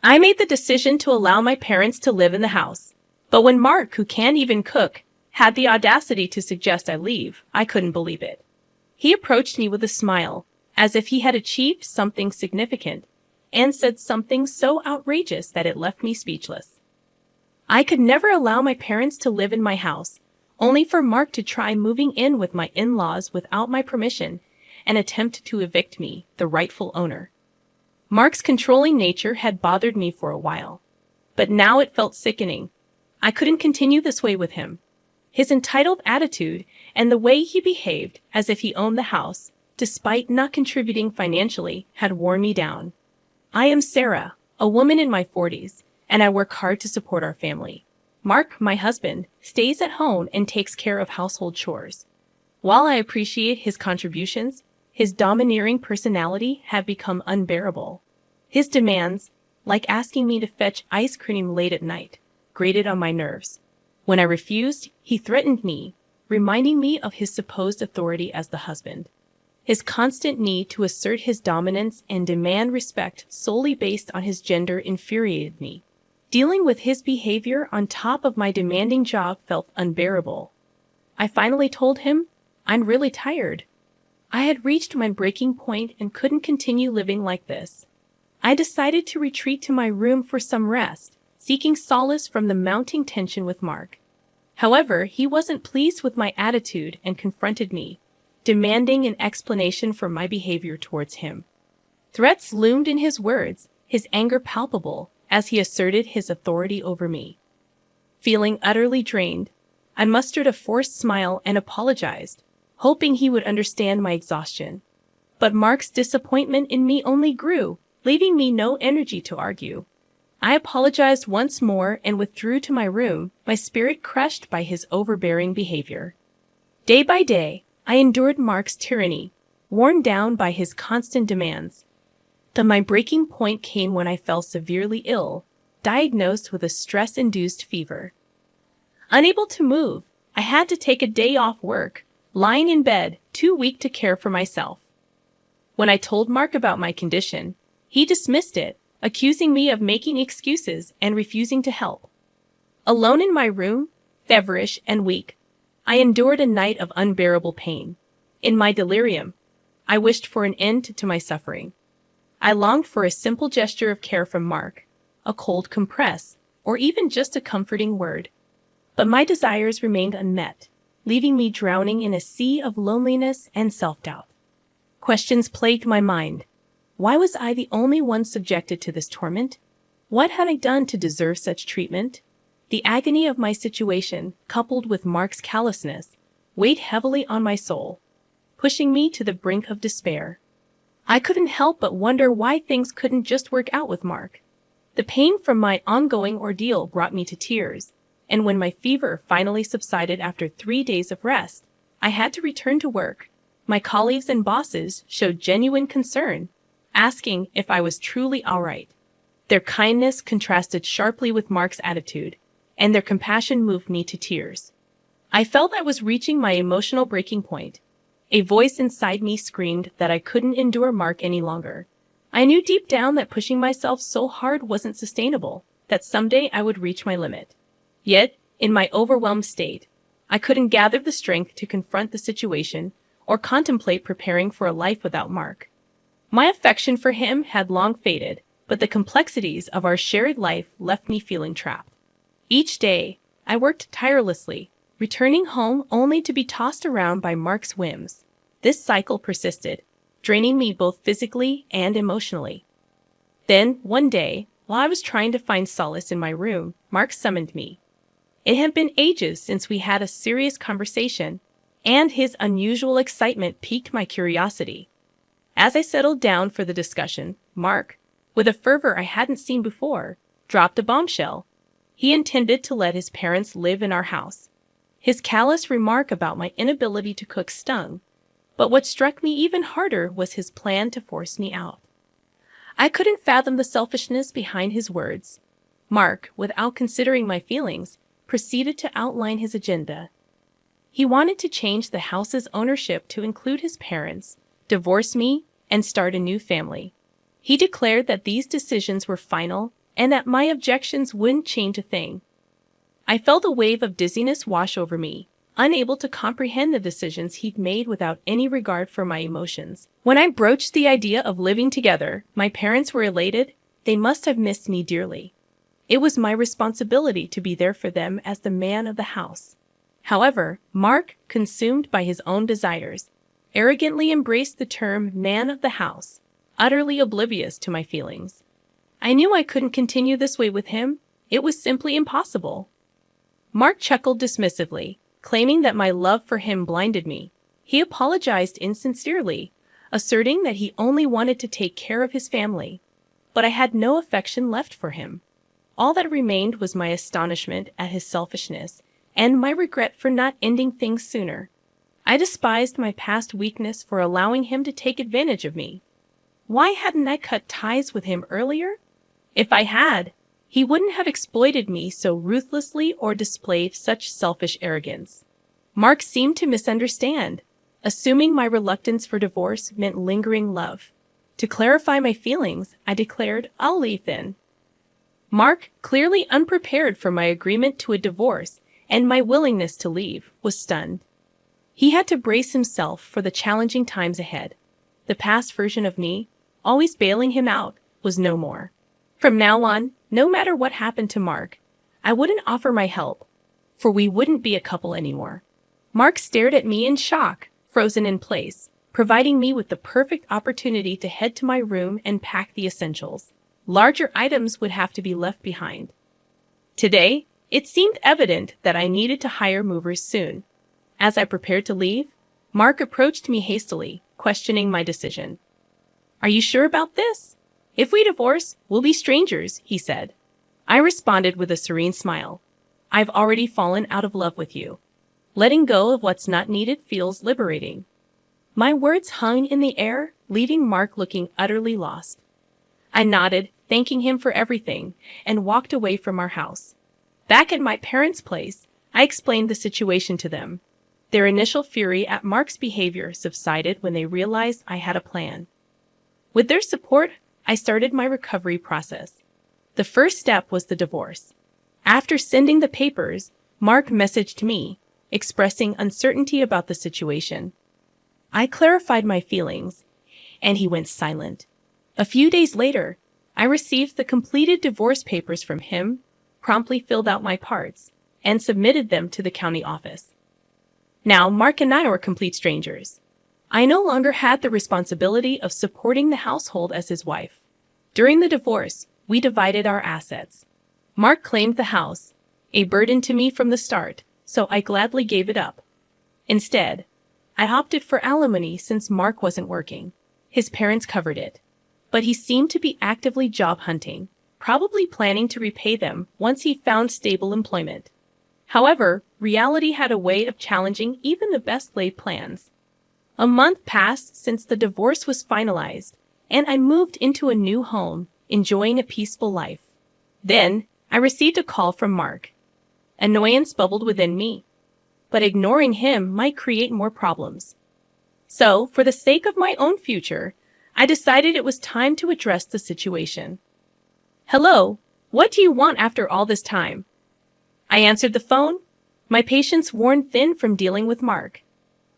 I made the decision to allow my parents to live in the house. But when Mark, who can't even cook, had the audacity to suggest I leave, I couldn't believe it. He approached me with a smile, as if he had achieved something significant, and said something so outrageous that it left me speechless. I could never allow my parents to live in my house, only for Mark to try moving in with my in-laws without my permission and attempt to evict me, the rightful owner. Mark's controlling nature had bothered me for a while, but now it felt sickening. I couldn't continue this way with him. His entitled attitude and the way he behaved as if he owned the house, despite not contributing financially, had worn me down. I am Sarah, a woman in my 40s, and I work hard to support our family. Mark, my husband, stays at home and takes care of household chores. While I appreciate his contributions, his domineering personality had become unbearable. His demands, like asking me to fetch ice cream late at night, grated on my nerves. When I refused, he threatened me, reminding me of his supposed authority as the husband. His constant need to assert his dominance and demand respect solely based on his gender infuriated me. Dealing with his behavior on top of my demanding job felt unbearable. I finally told him, "I'm really tired." I had reached my breaking point and couldn't continue living like this. I decided to retreat to my room for some rest, seeking solace from the mounting tension with Mark. However, he wasn't pleased with my attitude and confronted me, demanding an explanation for my behavior towards him. Threats loomed in his words, his anger palpable as he asserted his authority over me. Feeling utterly drained, I mustered a forced smile and apologized, hoping he would understand my exhaustion. But Mark's disappointment in me only grew, leaving me no energy to argue. I apologized once more and withdrew to my room, my spirit crushed by his overbearing behavior. Day by day, I endured Mark's tyranny, worn down by his constant demands. My breaking point came when I fell severely ill, diagnosed with a stress-induced fever. Unable to move, I had to take a day off work, lying in bed, too weak to care for myself. When I told Mark about my condition, he dismissed it, accusing me of making excuses and refusing to help. Alone in my room, feverish and weak, I endured a night of unbearable pain. In my delirium, I wished for an end to my suffering. I longed for a simple gesture of care from Mark, a cold compress, or even just a comforting word. But my desires remained unmet, leaving me drowning in a sea of loneliness and self-doubt. Questions plagued my mind. Why was I the only one subjected to this torment? What had I done to deserve such treatment? The agony of my situation, coupled with Mark's callousness, weighed heavily on my soul, pushing me to the brink of despair. I couldn't help but wonder why things couldn't just work out with Mark. The pain from my ongoing ordeal brought me to tears, and when my fever finally subsided after 3 days of rest, I had to return to work. My colleagues and bosses showed genuine concern, asking if I was truly all right. Their kindness contrasted sharply with Mark's attitude, and their compassion moved me to tears. I felt I was reaching my emotional breaking point. A voice inside me screamed that I couldn't endure Mark any longer. I knew deep down that pushing myself so hard wasn't sustainable, that someday I would reach my limit. Yet, in my overwhelmed state, I couldn't gather the strength to confront the situation or contemplate preparing for a life without Mark. My affection for him had long faded, but the complexities of our shared life left me feeling trapped. Each day, I worked tirelessly, returning home only to be tossed around by Mark's whims. This cycle persisted, draining me both physically and emotionally. Then, one day, while I was trying to find solace in my room, Mark summoned me. It had been ages since we had a serious conversation, and his unusual excitement piqued my curiosity. As I settled down for the discussion, Mark, with a fervor I hadn't seen before, dropped a bombshell. He intended to let his parents live in our house. His callous remark about my inability to cook stung, but what struck me even harder was his plan to force me out. I couldn't fathom the selfishness behind his words. Mark, without considering my feelings, proceeded to outline his agenda. He wanted to change the house's ownership to include his parents, divorce me, and start a new family. He declared that these decisions were final and that my objections wouldn't change a thing. I felt a wave of dizziness wash over me, unable to comprehend the decisions he'd made without any regard for my emotions. When I broached the idea of living together, my parents were elated. They must have missed me dearly. It was my responsibility to be there for them as the man of the house. However, Mark, consumed by his own desires, arrogantly embraced the term man of the house, utterly oblivious to my feelings. I knew I couldn't continue this way with him. It was simply impossible. Mark chuckled dismissively, claiming that my love for him blinded me. He apologized insincerely, asserting that he only wanted to take care of his family. But I had no affection left for him. All that remained was my astonishment at his selfishness and my regret for not ending things sooner. I despised my past weakness for allowing him to take advantage of me. Why hadn't I cut ties with him earlier? If I had, he wouldn't have exploited me so ruthlessly or displayed such selfish arrogance. Mark seemed to misunderstand, assuming my reluctance for divorce meant lingering love. To clarify my feelings, I declared, "I'll leave then." Mark, clearly unprepared for my agreement to a divorce and my willingness to leave, was stunned. He had to brace himself for the challenging times ahead. The past version of me, always bailing him out, was no more. From now on, no matter what happened to Mark, I wouldn't offer my help, for we wouldn't be a couple anymore. Mark stared at me in shock, frozen in place, providing me with the perfect opportunity to head to my room and pack the essentials. Larger items would have to be left behind. Today, it seemed evident that I needed to hire movers soon. As I prepared to leave, Mark approached me hastily, questioning my decision. "Are you sure about this? If we divorce, we'll be strangers," he said. I responded with a serene smile. "I've already fallen out of love with you. Letting go of what's not needed feels liberating." My words hung in the air, leaving Mark looking utterly lost. I nodded, thanking him for everything, and walked away from our house. Back at my parents' place, I explained the situation to them. Their initial fury at Mark's behavior subsided when they realized I had a plan. With their support, I started my recovery process. The first step was the divorce. After sending the papers, Mark messaged me, expressing uncertainty about the situation. I clarified my feelings, and he went silent. A few days later, I received the completed divorce papers from him, promptly filled out my parts, and submitted them to the county office. Now, Mark and I were complete strangers. I no longer had the responsibility of supporting the household as his wife. During the divorce, we divided our assets. Mark claimed the house, a burden to me from the start, so I gladly gave it up. Instead, I opted for alimony since Mark wasn't working. His parents covered it, but he seemed to be actively job hunting, probably planning to repay them once he found stable employment. However, reality had a way of challenging even the best laid plans. A month passed since the divorce was finalized, and I moved into a new home, enjoying a peaceful life. Then, I received a call from Mark. Annoyance bubbled within me, but ignoring him might create more problems. So, for the sake of my own future, I decided it was time to address the situation. "Hello, what do you want after all this time?" I answered the phone, my patience worn thin from dealing with Mark.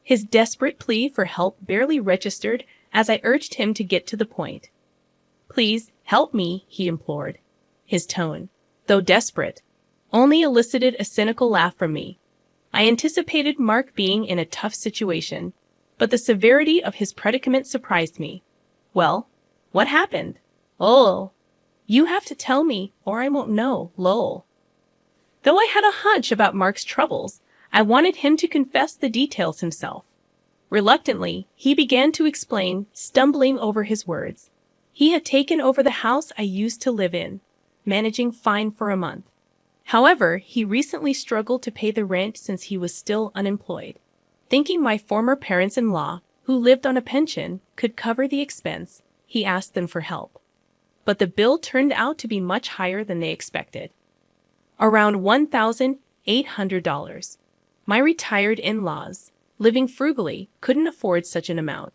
His desperate plea for help barely registered as I urged him to get to the point. "Please, help me," he implored. His tone, though desperate, only elicited a cynical laugh from me. I anticipated Mark being in a tough situation, but the severity of his predicament surprised me. "Well, what happened?" "Oh, you have to tell me or I won't know, lol." Though I had a hunch about Mark's troubles, I wanted him to confess the details himself. Reluctantly, he began to explain, stumbling over his words. He had taken over the house I used to live in, managing fine for a month. However, he recently struggled to pay the rent since he was still unemployed. Thinking my former parents-in-law, who lived on a pension, could cover the expense, he asked them for help. But the bill turned out to be much higher than they expected. Around $1,800. My retired in-laws, living frugally, couldn't afford such an amount.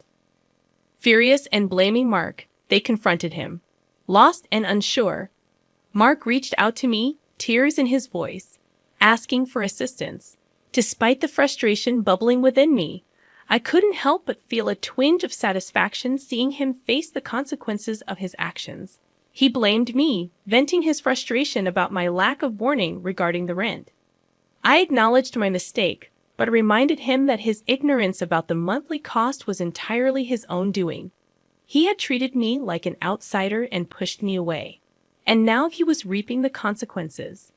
Furious and blaming Mark, they confronted him. Lost and unsure, Mark reached out to me, tears in his voice, asking for assistance. Despite the frustration bubbling within me, I couldn't help but feel a twinge of satisfaction seeing him face the consequences of his actions. He blamed me, venting his frustration about my lack of warning regarding the rent. I acknowledged my mistake, but reminded him that his ignorance about the monthly cost was entirely his own doing. He had treated me like an outsider and pushed me away, and now he was reaping the consequences.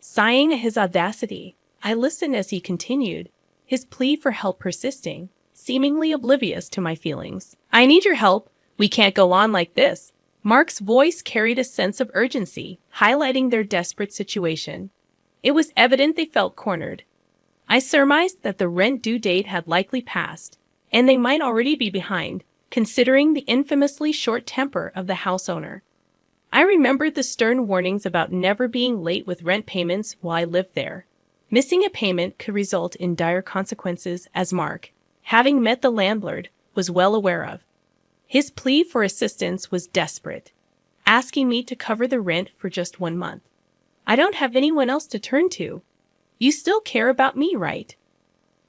Sighing at his audacity, I listened as he continued, his plea for help persisting, seemingly oblivious to my feelings. "I need your help. We can't go on like this." Mark's voice carried a sense of urgency, highlighting their desperate situation. It was evident they felt cornered. I surmised that the rent due date had likely passed, and they might already be behind, considering the infamously short temper of the house owner. I remembered the stern warnings about never being late with rent payments while I lived there. Missing a payment could result in dire consequences, as Mark, having met the landlord, was well aware of. His plea for assistance was desperate, asking me to cover the rent for just 1 month. "I don't have anyone else to turn to. You still care about me, right?"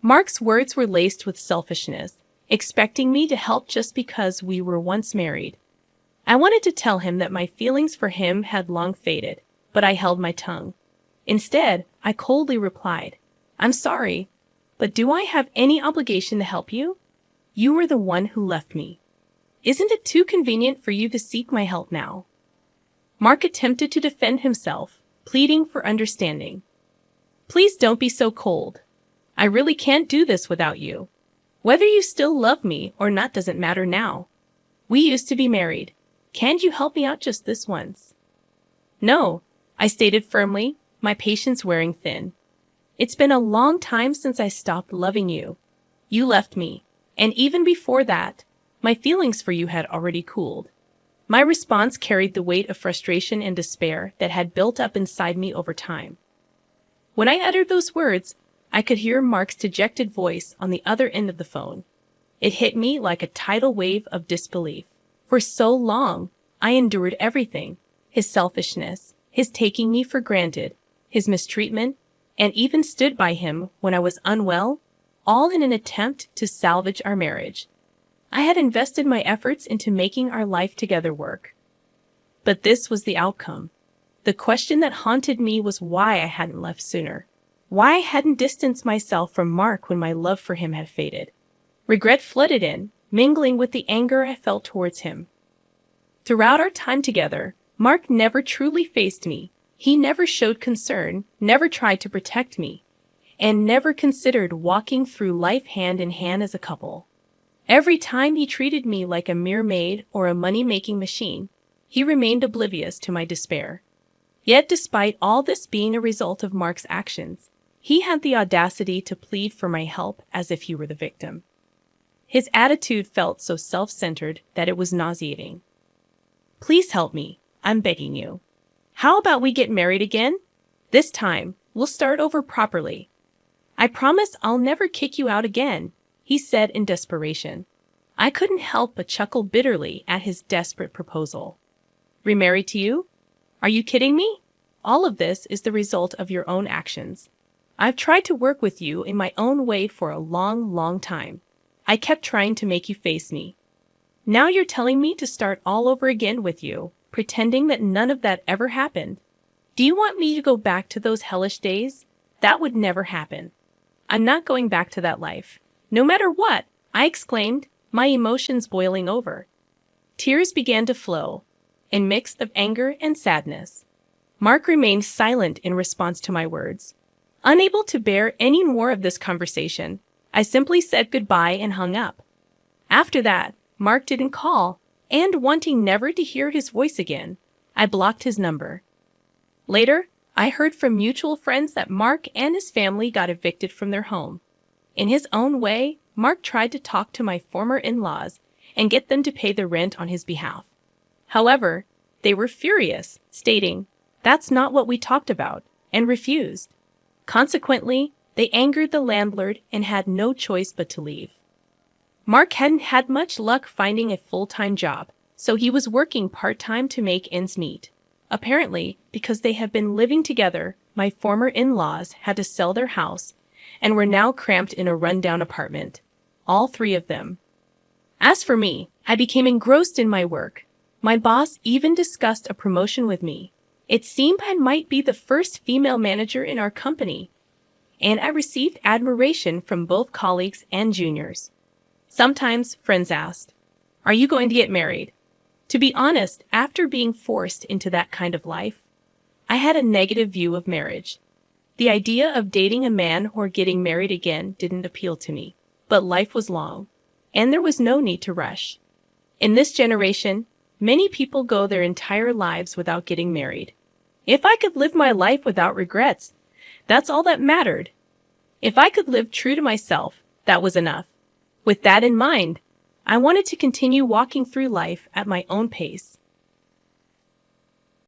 Mark's words were laced with selfishness, expecting me to help just because we were once married. I wanted to tell him that my feelings for him had long faded, but I held my tongue. Instead, I coldly replied, "I'm sorry, but do I have any obligation to help you? You were the one who left me. Isn't it too convenient for you to seek my help now?" Mark attempted to defend himself, pleading for understanding. "Please don't be so cold. I really can't do this without you. Whether you still love me or not doesn't matter now. We used to be married. Can't you help me out just this once?" "No," I stated firmly, my patience wearing thin. "It's been a long time since I stopped loving you. You left me, and even before that, my feelings for you had already cooled." My response carried the weight of frustration and despair that had built up inside me over time. When I uttered those words, I could hear Mark's dejected voice on the other end of the phone. It hit me like a tidal wave of disbelief. For so long, I endured everything: his selfishness, his taking me for granted, his mistreatment, and even stood by him when I was unwell, all in an attempt to salvage our marriage. I had invested my efforts into making our life together work. But this was the outcome. The question that haunted me was why I hadn't left sooner. Why I hadn't distanced myself from Mark when my love for him had faded. Regret flooded in, mingling with the anger I felt towards him. Throughout our time together, Mark never truly faced me. He never showed concern, never tried to protect me, and never considered walking through life hand in hand as a couple. Every time he treated me like a mere maid or a money-making machine, he remained oblivious to my despair. Yet despite all this being a result of Mark's actions, he had the audacity to plead for my help as if he were the victim. His attitude felt so self-centered that it was nauseating. "Please help me. I'm begging you. How about we get married again? This time, we'll start over properly. I promise I'll never kick you out again," he said in desperation. I couldn't help but chuckle bitterly at his desperate proposal. "Remarried to you? Are you kidding me? All of this is the result of your own actions. I've tried to work with you in my own way for a long, long time. I kept trying to make you face me. Now you're telling me to start all over again with you, pretending that none of that ever happened. Do you want me to go back to those hellish days? That would never happen. I'm not going back to that life. No matter what," I exclaimed, my emotions boiling over. Tears began to flow, a mix of anger and sadness. Mark remained silent in response to my words. Unable to bear any more of this conversation, I simply said goodbye and hung up. After that, Mark didn't call, and wanting never to hear his voice again, I blocked his number. Later, I heard from mutual friends that Mark and his family got evicted from their home. In his own way, Mark tried to talk to my former in-laws and get them to pay the rent on his behalf. However, they were furious, stating, "That's not what we talked about," and refused. Consequently, they angered the landlord and had no choice but to leave. Mark hadn't had much luck finding a full-time job, so he was working part-time to make ends meet. Apparently, because they have been living together, my former in-laws had to sell their house and were now cramped in a rundown apartment. All three of them. As for me, I became engrossed in my work. My boss even discussed a promotion with me. It seemed I might be the first female manager in our company, and I received admiration from both colleagues and juniors. Sometimes friends asked, "Are you going to get married?" To be honest, after being forced into that kind of life, I had a negative view of marriage. The idea of dating a man or getting married again didn't appeal to me. But life was long, and there was no need to rush. In this generation, many people go their entire lives without getting married. If I could live my life without regrets, that's all that mattered. If I could live true to myself, that was enough. With that in mind, I wanted to continue walking through life at my own pace.